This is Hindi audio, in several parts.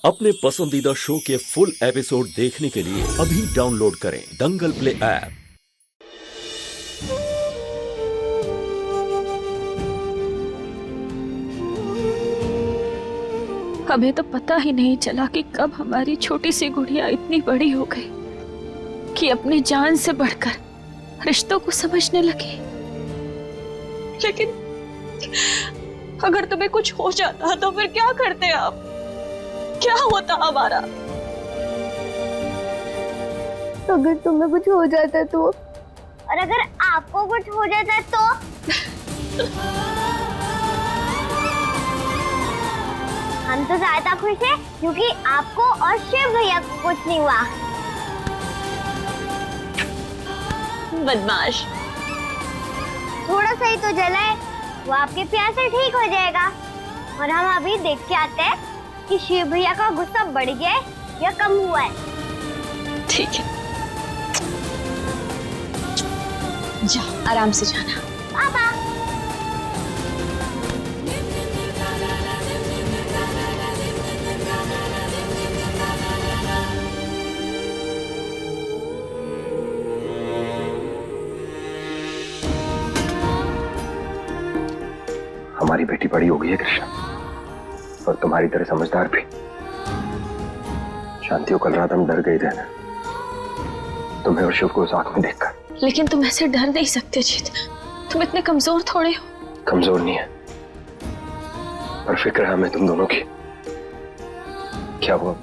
अपने पसंदीदा शो के फुल एपिसोड देखने के लिए अभी डाउनलोड करें दंगल प्ले ऐप। हमें तो पता ही नहीं चला कि कब हमारी छोटी सी गुड़िया इतनी बड़ी हो गई कि अपनी जान से बढ़कर रिश्तों को समझने लगी। लेकिन अगर तुम्हें कुछ हो जाता तो फिर क्या करते आप? क्या होता हमारा? अगर तुम्हें कुछ हो जाता तो, और अगर आपको कुछ हो जाता तो हम तो ज्यादा खुश हैं क्योंकि आपको और शिव भैया को कुछ नहीं हुआ। बदमाश। थोड़ा सा ही तो जला है, वो आपके प्यार से ठीक हो जाएगा। और हम अभी देख के आते हैं कि शिव भैया का गुस्सा बढ़ गया है या कम हुआ है। ठीक है, जाओ आराम से जाना। पापा हमारी बेटी बड़ी हो गई है कृष्णा, और तुम्हारी तरह समझदार भी। शांति को कल रात हम डर गए थे ना, तुम्हें और शिव को उस आंख में देखकर। लेकिन तुम ऐसे डर नहीं सकते जीत, तुम इतने कमजोर थोड़े हो। कमजोर नहीं है, पर फिक्र है हमें तुम दोनों की। क्या हुआ,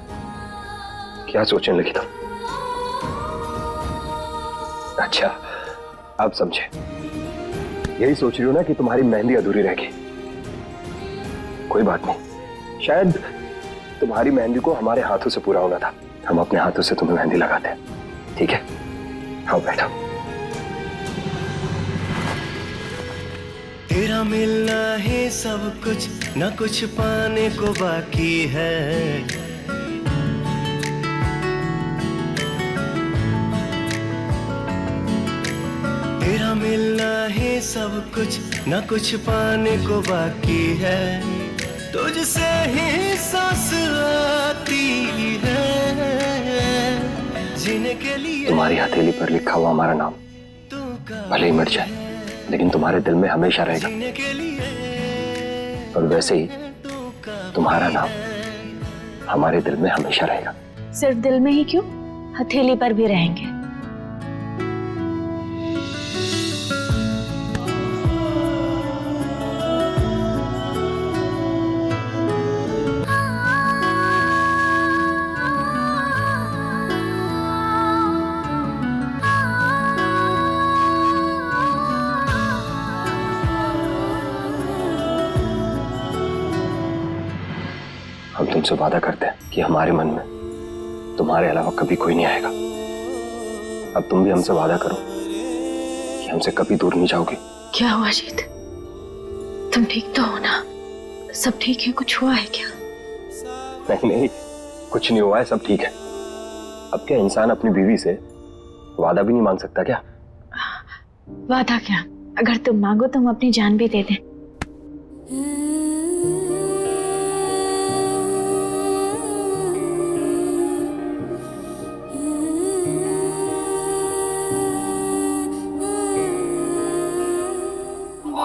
क्या सोचने लगी तुम? अच्छा, अब समझे। यही सोच रही हो ना कि तुम्हारी मेहंदी अधूरी रह गई। कोई बात नहीं, शायद तुम्हारी मेहंदी को हमारे हाथों से पूरा होना था। हम अपने हाथों से तुम्हें मेहंदी लगाते हैं, ठीक है? आओ बैठो। तेरा मिलना है सब कुछ, न कुछ पाने को बाकी है। तेरा मिलना है सब कुछ, न कुछ पाने को बाकी है। तुझसे ही सांस आती है जीने के लिए। तुम्हारी हथेली पर लिखा हुआ हमारा नाम भले ही मिट जाए, लेकिन तुम्हारे दिल में हमेशा रहेगा। और वैसे ही तुम्हारा नाम हमारे दिल में हमेशा रहेगा। सिर्फ दिल में ही क्यों, हथेली पर भी रहेंगे। हम तुमसे वादा करते हैं कि हमारे मन में तुम्हारे अलावा कभी कोई नहीं आएगा। अब तुम भी हमसे वादा करो कि हमसे कभी दूर नहीं जाओगे। क्या हुआ जीत, तुम ठीक तो हो ना? सब ठीक है? कुछ हुआ है क्या? नहीं नहीं, कुछ नहीं हुआ है, सब ठीक है। अब क्या इंसान अपनी बीवी से वादा भी नहीं मांग सकता क्या? वादा क्या, अगर तुम मांगो तो हम अपनी जान भी दे दें।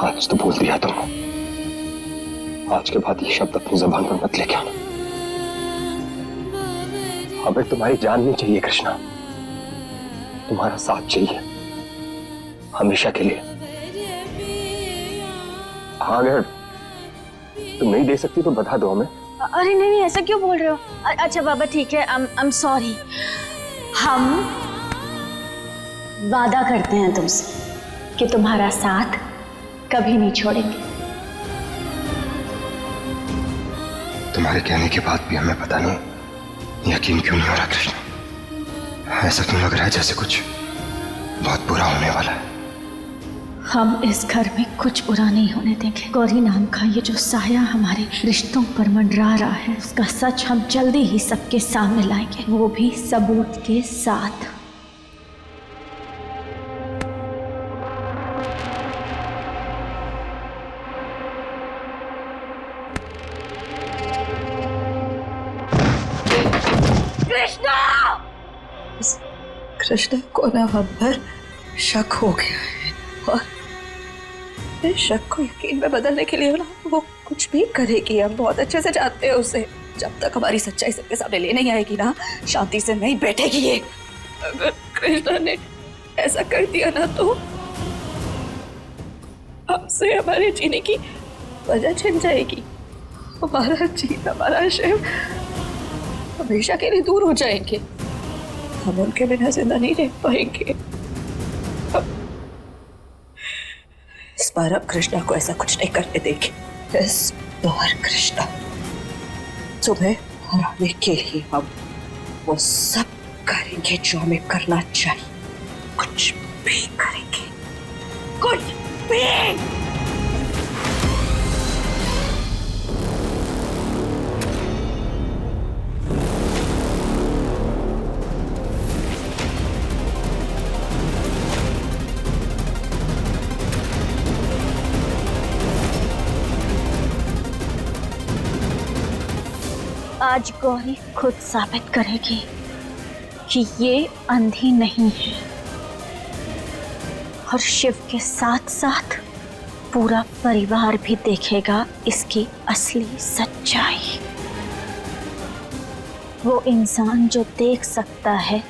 आज तो बोल दिया तुम, आज के बाद ये शब्द अपनी जबान पर मत लेके आना। हमें तुम्हारी जान नहीं चाहिए कृष्णा, तुम्हारा साथ चाहिए हमेशा के लिए। हाँ, अगर तुम नहीं दे सकती तो बता दो हमें। अरे नहीं, ऐसा क्यों बोल रहे हो? अच्छा बाबा ठीक है, I'm सॉरी। हम वादा करते हैं तुमसे कि तुम्हारा साथ कभी नहीं छोड़ेंगे। तुम्हारे कहने के बाद भी हमें पता नहीं यकीन क्यों नहीं हो रहा कृष्णा। ऐसा क्यों लग रहा है जैसे कुछ बहुत बुरा होने वाला है। हम इस घर में कुछ बुरा नहीं होने देंगे। गौरी नाम का ये जो साया हमारे रिश्तों पर मंडरा रहा है, उसका सच हम जल्दी ही सबके सामने लाएंगे, वो भी सबूत के साथ। कृष्णा! कृष्णा को ना हम पर शक हो गया है और इस शक को यकीन में बदलने के लिए ना वो कुछ भी करेगी। हम बहुत अच्छे से जानते हैं उसे। जब तक हमारी सच्चाई सबके सामने ले नहीं आएगी ना, शांति से नहीं बैठेगी ये। अगर कृष्णा ने ऐसा कर दिया ना तो हमसे हमारे जीने की वजह छिन जाएगी। हमारा जीना, हमारा शिव हमेशा के लिए दूर हो जाएंगे। हम उनके बिना जिंदा नहीं रह पाएंगे। इस बार अब कृष्णा को ऐसा कुछ नहीं करने देंगे। इस बार कृष्णा तुम्हें हराने के लिए हम वो सब करेंगे जो हमें करना चाहिए। कुछ भी करेंगे, कुछ भी। आज गौरी खुद साबित करेगी कि ये अंधी नहीं है और शिव के साथ साथ पूरा परिवार भी देखेगा इसकी असली सच्चाई। वो इंसान जो देख सकता है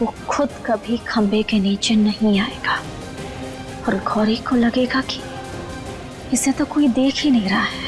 वो खुद कभी खंबे के नीचे नहीं आएगा और गौरी को लगेगा कि इसे तो कोई देख ही नहीं रहा है।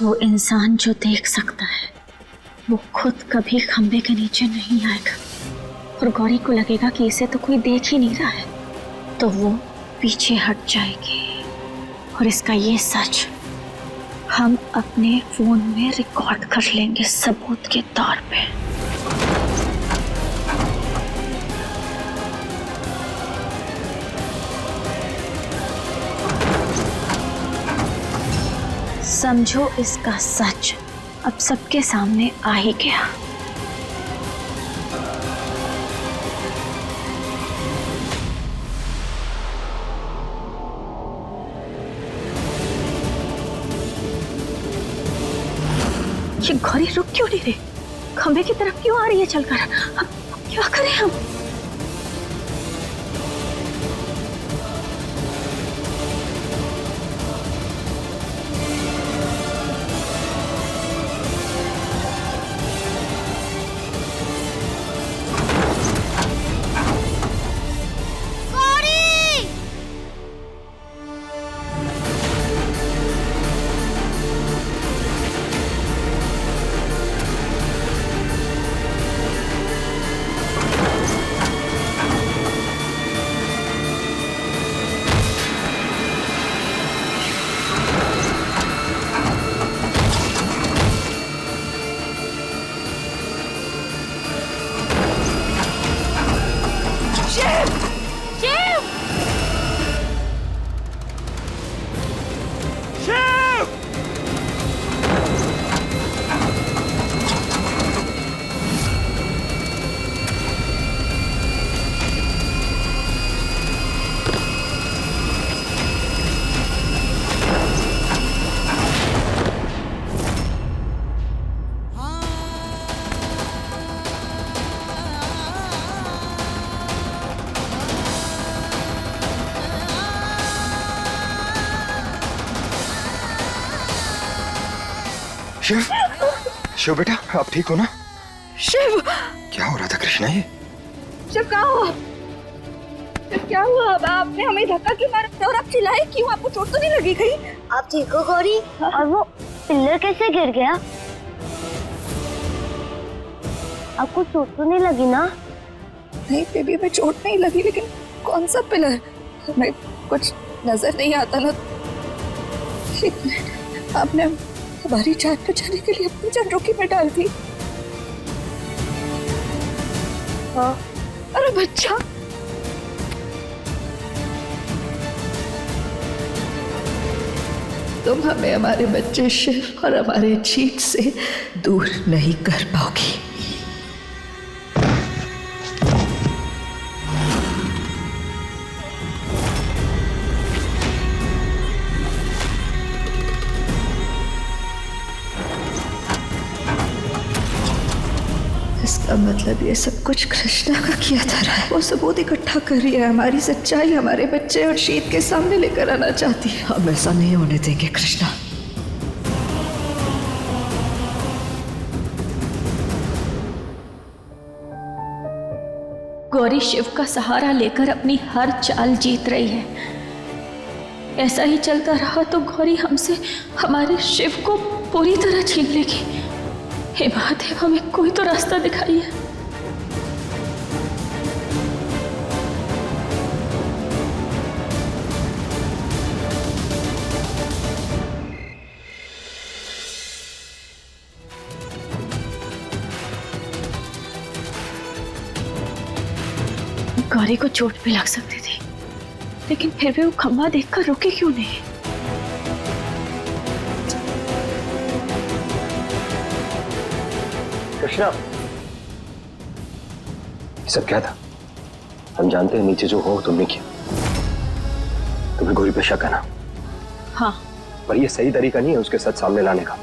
वो इंसान जो देख सकता है वो खुद कभी खंबे के नीचे नहीं आएगा और गौरी को लगेगा कि इसे तो कोई देख ही नहीं रहा है, तो वो पीछे हट जाएगी। और इसका ये सच हम अपने फोन में रिकॉर्ड कर लेंगे सबूत के तौर पे। समझो इसका सच अब सबके सामने आ ही गया। ये गौरी रुक क्यों नहीं रही? खंबे की तरफ क्यों आ रही है चलकर? अब क्या करें हम? शिव, शिव बेटा आप ठीक हो ना? शिव, क्या हो रहा था कृष्णा? ये शिव क्या हुआ? शिव क्या हुआ? अब आपने हमें धक्का क्यों मारा और आप चिल्लाए क्यों? आपको चोट तो नहीं लगी कहीं? आप ठीक हो गौरी? और वो पिल्लर कैसे गिर गया? आपको चोट तो नहीं लगी ना? नहीं बेबी, हमें चोट नहीं लगी, लेकिन कौन सा पिलर? हमें कुछ नजर नहीं आता ना। एक मिनट, आपने हमारी जान बचाने के लिए अपनी जान जोखिम में डाल दी। हाँ। अरे बच्चा, तुम हमें हमारे बच्चे शिव और हमारे जीत से दूर नहीं कर पाओगी। इसका मतलब ये सब कुछ कृष्णा का किया था रहा है। वो सबूत इकट्ठा कर रही है, हमारी सच्चाई हमारे बच्चे और शीत के सामने लेकर आना चाहती है। हम ऐसा नहीं होने देंगे कृष्णा। गौरी शिव का सहारा लेकर अपनी हर चाल जीत रही है। ऐसा ही चलता रहा तो गौरी हमसे हमारे शिव को पूरी तरह छीन लेगी। हे महादेव, हमें कोई तो रास्ता दिखाइए। गौरी को चोट भी लग सकती थी, लेकिन फिर भी वो खंभा देखकर रुके क्यों नहीं? कृष्णा, ये सब क्या था? हम जानते हैं नीचे जो हो तुमने किया। तुम्हें गौरी पे शक है ना? हाँ। पर ये सही तरीका नहीं है उसके सच सामने लाने का।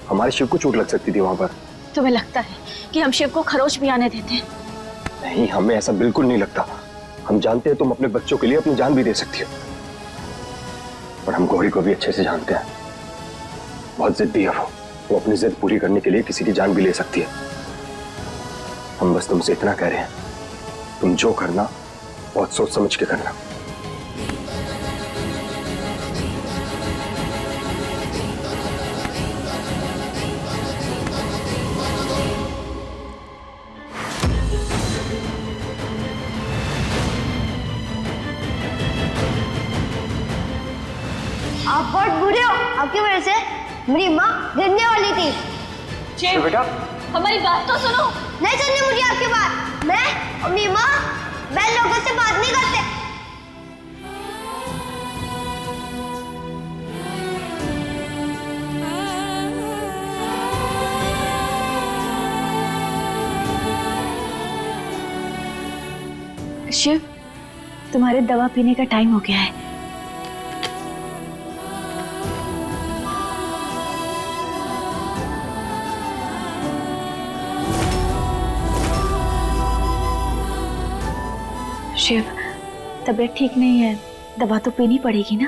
हमारे शिव को चोट लग सकती थी वहां पर। तुम्हें लगता है कि हम शिव को खरोच भी आने देते हैं? नहीं, हमें ऐसा बिल्कुल नहीं लगता। हम जानते हैं तुम अपने बच्चों के लिए अपनी जान भी दे सकती हो, पर हम गौरी को भी अच्छे से जानते हैं। बहुत जिद्दी है वो अपनी जिद पूरी करने के लिए किसी की जान भी ले सकती है। हम बस तुमसे इतना कह रहे हैं, तुम जो करना बहुत सोच समझ के करना। आप बहुत बुरे हो। आपकी वजह से मेरी माँ गिरने वाली थी। बेटा, हमारी बात तो सुनो। नहीं सुननी मुझे आपकी बात। मैं और मेरी माँ बैल लोगों से बात नहीं करते। शिव, तुम्हारे दवा पीने का टाइम हो गया है। शिव, तबीयत ठीक नहीं है, दवा तो पीनी पड़ेगी ना।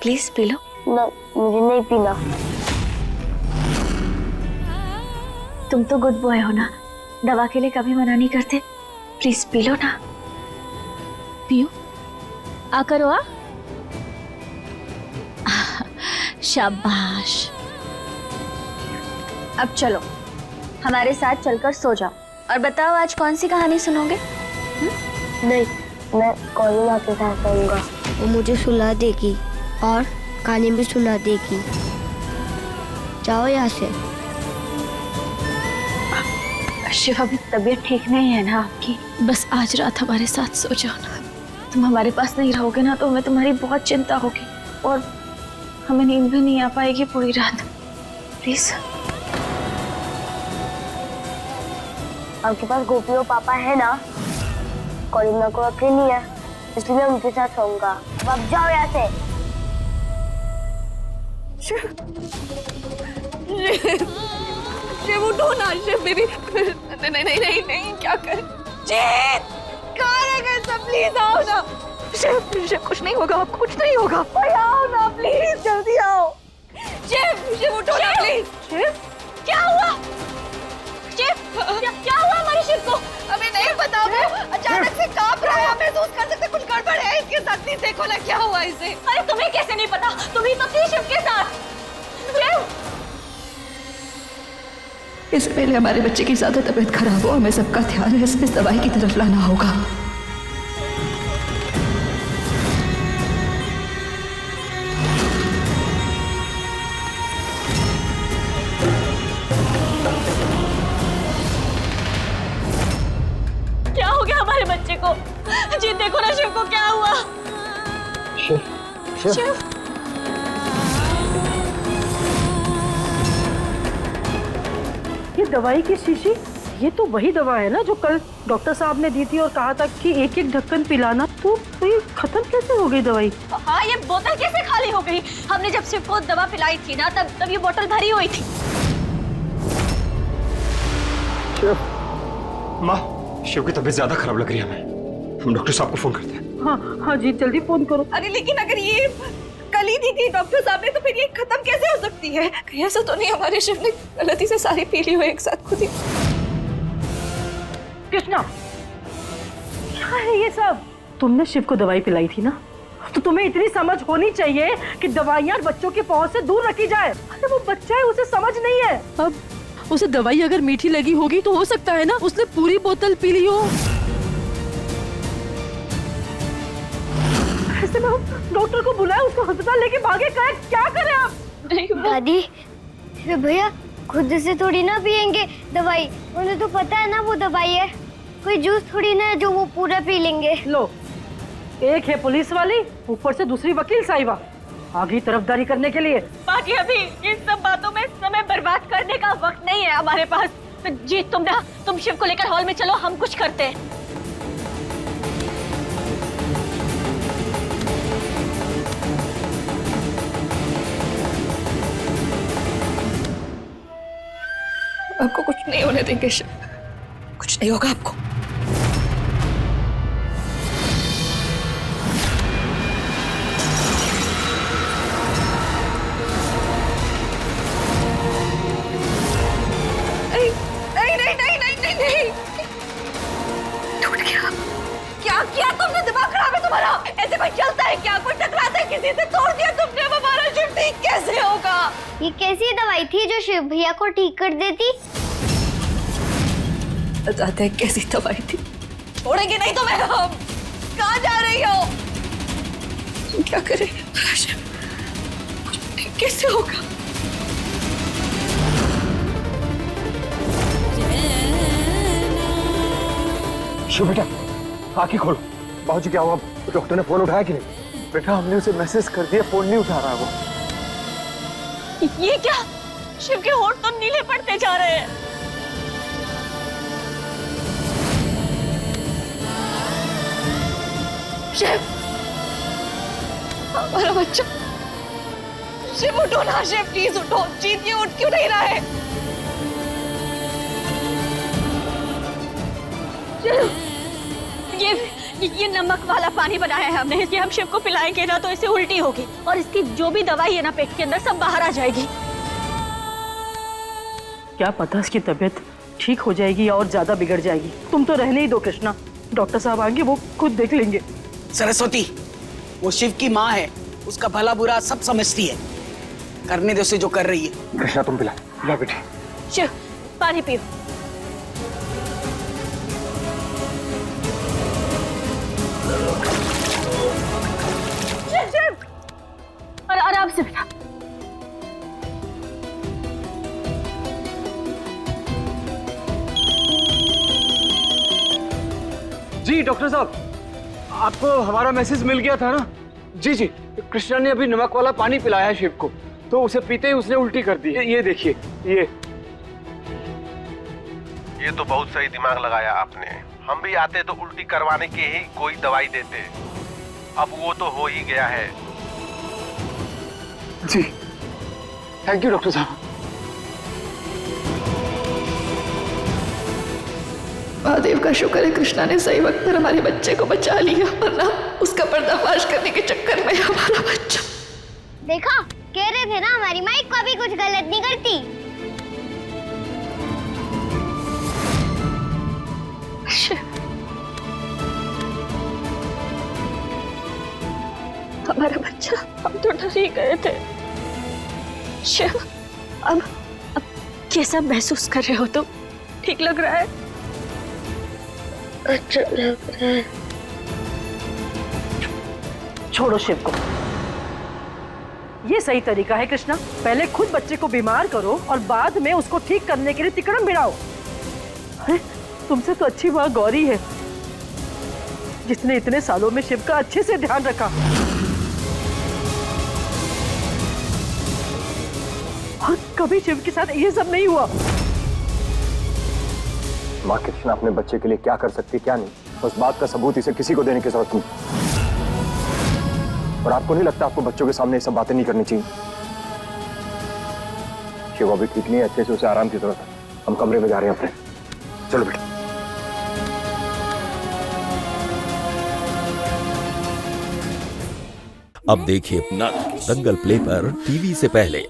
Please P low. ना, मुझे नहीं पीना। तुम तो गुड बॉय हो ना, दवा के लिए कभी मना नहीं करते। प्लीज पी लो ना। पियो, आ करो। आ शाबाश। अब चलो, हमारे साथ चलकर सो जाओ और बताओ आज कौन सी कहानी सुनोगे? नहीं, मैं कॉलेज आके साथ रहूंगा। वो मुझे सुला देगी और कहानी भी सुना देगी। जाओ यहाँ से। शिव, अभी तबीयत ठीक नहीं है ना आपकी? बस आज रात हमारे साथ सो जाओ ना। तुम हमारे पास नहीं रहोगे ना तो हमें तुम्हारी बहुत चिंता होगी और हमें नींद भी नहीं आ पाएगी पूरी रात। प्लीज। आपके पास गोपी और पापा है ना? कॉलिना को अकेली है, इसलिए मैं उनके साथ सोऊंगा। अब जाओ यहाँ से। शिव उठो ना, शिव बेबी। नहीं नहीं नहीं नहीं, क्या कर? जीत, कहाँ रह गए सब? प्लीज आओ ना। शिव, शिव कुछ नहीं होगा, आपको कुछ नहीं होगा। आओ ना प्लीज, जल्दी आओ। शिव, शिव उठो ना प्लीज। शिव, क्या हुआ? शिव, क्या हुआ हमारे शिव को? हमें नहीं पता, वो अचानक से कांप रहा है। हम महसूस कर सकते कुछ गड़बड़ है इसके साथ। प्लीज देखो ना क्या हुआ इसे। अरे तुम्हें कैसे नहीं पता? तुम ही तो थी शिव के साथ। शिव, इससे पहले हमारे बच्चे की ज्यादा तबीयत खराब हो, हमें सबका ध्यान इस दवाई की तरफ लाना होगा। क्या हो गया हमारे बच्चे को? जी देखो ना शिव को क्या हुआ। शिव ये दवाई की शीशी, ये तो वही दवा है ना जो कल डॉक्टर साहब ने दी थी और कहा था कि एक एक ढक्कन पिलाना। तो ये खत्म कैसे हो गई दवाई? हाँ, ये बोतल कैसे खाली हो गई? हमने जब शिव को दवा पिलाई थी ना तब ये बोतल भरी हुई थी। माँ, शिव की तबीयत ज्यादा खराब लग रही है हमें। हम डॉक्टर साहब को फोन करते हैं। हाँ जी, जल्दी फोन करो। अरे लेकिन अगर ये कल ही दी थी डॉक्टर साहब ने, तो फिर ये खत्म कैसे हो सकती है? कहीं ऐसा तो नहीं हमारे शिव ने गलती से सारी पी ली हो एक साथ खुद ही? कृष्णा, क्या है ये सब? तुमने शिव को दवाई पिलाई थी ना, तो तुम्हें इतनी समझ होनी चाहिए कि दवाइयाँ बच्चों की पहुंच से दूर रखी जाए। अरे वो बच्चा है, उसे समझ नहीं है। अब उसे दवाई अगर मीठी लगी होगी तो हो सकता है ना उसने पूरी बोतल पी ली हो। ऐसे में हम डॉक्टर को बुलाए, उसको अस्पताल लेके भागे, कहे क्या करें आप? दादी, शिव भैया खुद से थोड़ी ना पियेंगे दवाई, उन्हें तो पता है ना वो दवाई है। कोई जूस थोड़ी ना है जो वो पूरा पी लेंगे। लो, एक है पुलिस वाली, ऊपर से दूसरी वकील साहिबा, आगे तरफदारी करने के लिए। बाकी अभी इन सब बातों में समय बर्बाद करने का वक्त नहीं है हमारे पास। जी तुम शिव को लेकर हॉल में चलो, हम कुछ करते हैं। आपको कुछ नहीं होने देंगे शिव, कुछ नहीं होगा आपको। नहीं। टूट गया। क्या किया तुमने? दिमाग खराब है तुम्हारा? ऐसे कोई चलता है क्या? कोई टकराता है किसी से? तोड़ दिया तुमने, अब हमारा शिव ठीक कैसे होगा? ये कैसी दवाई थी जो शिव भैया को ठीक कर देती? बताते हैं कैसी दवाई थी। छोड़ेंगे नहीं तुम्हें हम। कहाँ जा रही हो? क्या करें? शिव ठीक कैसे होगा? शिव बेटा, आंखें खोलो। बाबूजी क्या हुआ? डॉक्टर ने फोन उठाया कि नहीं? बेटा हमने उसे मैसेज कर दिया, फोन नहीं उठा रहा वो। ये क्या? शिव के होंठ तो नीले पड़ते जा रहे हैं। शिव, हमारा बच्चा। शिव उठो ना, शिव प्लीज उठो। जीत ये उठ क्यों नहीं रहा है? शिव, ये नमक वाला पानी बनाया है हमने। ये हम शिव को पिलाएंगे ना तो इसे उल्टी होगी और इसकी जो भी दवाई है ना पेट के अंदर सब बाहर आ जाएगी। क्या पता इसकी तबीयत ठीक हो जाएगी या और ज्यादा बिगड़ जाएगी। तुम तो रहने ही दो कृष्णा, डॉक्टर साहब आएंगे, वो खुद देख लेंगे। सरस्वती, वो शिव की माँ है, उसका भला बुरा सब समझती है। करने दे उसे जो कर रही है। कृष्णा तुम पिला बेटे। शिव, पानी पियो। शिव, और आराम से बेटा। जी डॉक्टर साहब, आपको हमारा मैसेज मिल गया था ना? जी जी, कृष्णा ने अभी नमक वाला पानी पिलाया है शिव को, तो उसे पीते ही उसने उल्टी कर दी। ये देखिए, ये तो बहुत सही दिमाग लगाया आपने। हम भी आते तो उल्टी करवाने की ही कोई दवाई देते। अब वो तो हो ही गया है। जी थैंक यू डॉक्टर साहब। महादेव का शुक्र है कृष्णा ने सही वक्त पर हमारे बच्चे को बचा लिया, वरना उसका पर्दाफाश करने के चक्कर में हमारा बच्चा। देखा, कह रहे थे ना हमारी माई कभी कुछ गलत नहीं करती। हमारा बच्चा, हम तो डर ही गए थे। शिव, अब ये सब महसूस कर रहे हो तो ठीक लग रहा है? अच्छा लग रहा है। छोड़ो शिव को, ये सही तरीका है कृष्णा। पहले खुद बच्चे को बीमार करो और बाद में उसको ठीक करने के लिए तिकड़म भिड़ाओ। अरे तुमसे तो अच्छी माँ गौरी है, जिसने इतने सालों में शिव का अच्छे से ध्यान रखा। और कभी शिव के साथ ये सब नहीं हुआ। माँ कृष्णा अपने बच्चे के लिए क्या कर सकती क्या नहीं, उस बात का सबूत इसे किसी को देने की जरूरत नहीं। और आपको नहीं लगता आपको बच्चों के सामने ये सब बातें नहीं करनी चाहिए? शिव अभी ठीक नहीं है, अच्छे से उसे आराम की जरूरत है। हम कमरे में जा रहे हैं अपने, चलो बेटा। अब देखिए नन दंगल प्ले पर टीवी से पहले।